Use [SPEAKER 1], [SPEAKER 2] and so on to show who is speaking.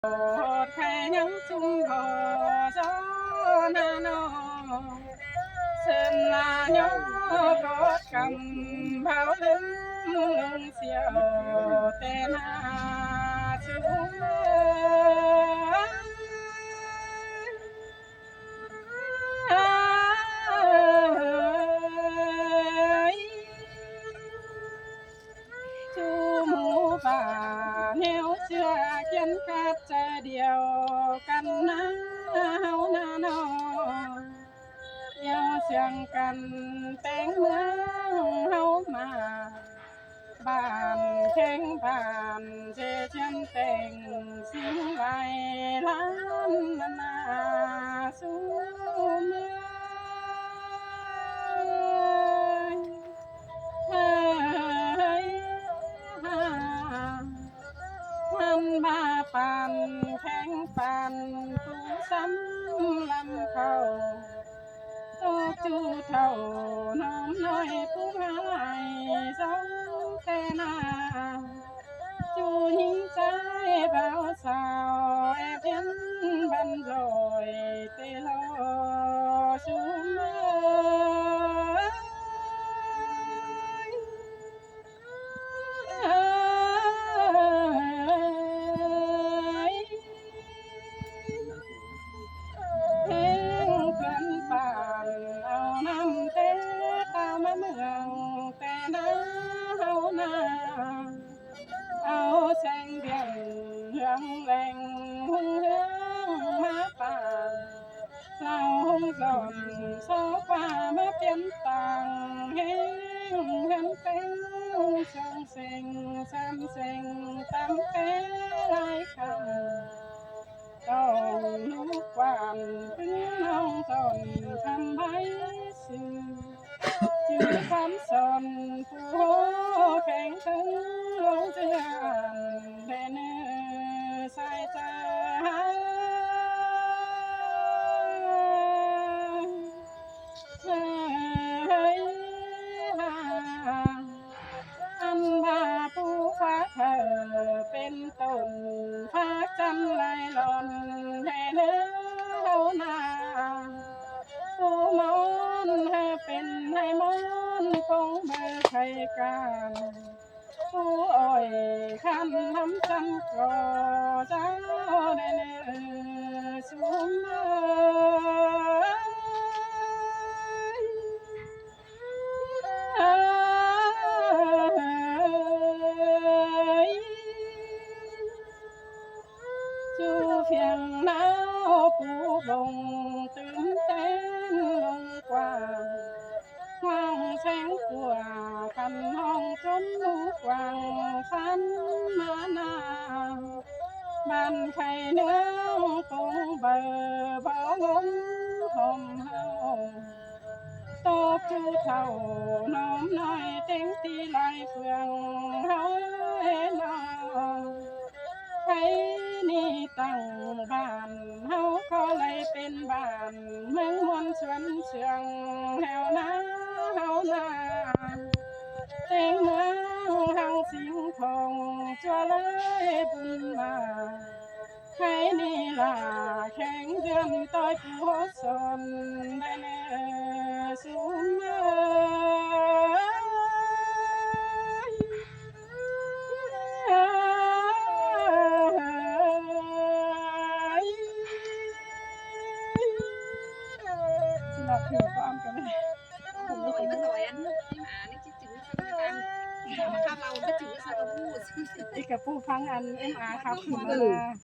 [SPEAKER 1] แค่ยังจุ่มพอจอนาโนเส้นลาโยกอดกำเผาลืมลงเสียวแต่นาชูจูหมูป่าแนวเชื่อเขียนคัดใจเดียวกันนะเฮานาโนเยาเสียงกันแต่งเมืองเฮามาบ้านแข่งบ้านเจเชียนแต่งสิ่งไว้ล้านนาสู่เมืองเฮ้ยมันมาปั่นแข่งปั่นผู้ซ้ำลำเขาโตจูเท่าน้อมน้อยผู้หายสองแต่นาจูหิงใจบ่าวสาวแอบเห็นบันลอยเตลอชูเมืองเพลงเพื่อนป่านเอาน้ำเตะตามมาเมืองแต่นาเฮานาเอาแสงเดือนเรืองแรงหุ่งเรืองมาป่านเราหุ่งสอนโซฟามาเปลี่ยนต่างเฮงเห็นเป็นสองเสียงสามเสียงตามเป้หลายคำ ต้องลูกหวานถึงน้องตนทำไมสื่อจือคำสอนผู้แข่งถึงลงเจือนแด่เนื้อสายใจเฮ้ยอันว่าผู้ฟ้าเธอเป็นต้นพาจันไหลหล่นให้เนื้อเฮานาผู้มอนเธอเป็นให้มอนคงเบอร์ใครกันผู้อ้อยคันทำจันก็เจ้าได้เนื้อสูงเมื่อ จูเพียงหนาวผู้บงตื่นเต้นลงกว่าห้องแสงกว่าคันห้องจนลูกวางฟันมานาบ้านไข่เนื้อคงเบอร์บ่งมห่มเฮาตบจูเท่าน้อมน้อยเต็งตีลายเฟืองเฮาเห็นอใครนี่ตั้งบ้านเฮาก็เลยเป็นบ้านเมืองมนต์ชวนเชืองแถวนาเฮานาเต็งเมืองเฮาสิงทองจัวเลยบุญมาใครนี่ล่ะแข่งเดือนต้อยผู้สนได้เนอสูงเมื่สิลับถือความกันเลย
[SPEAKER 2] Rồi nó rồi anh nhưng mà nó chỉ chữ cho nó ăn mà khao lâu nó chữ sao đâu
[SPEAKER 1] อีกกับผู้ฟังอันเอ็มอาครับคือมา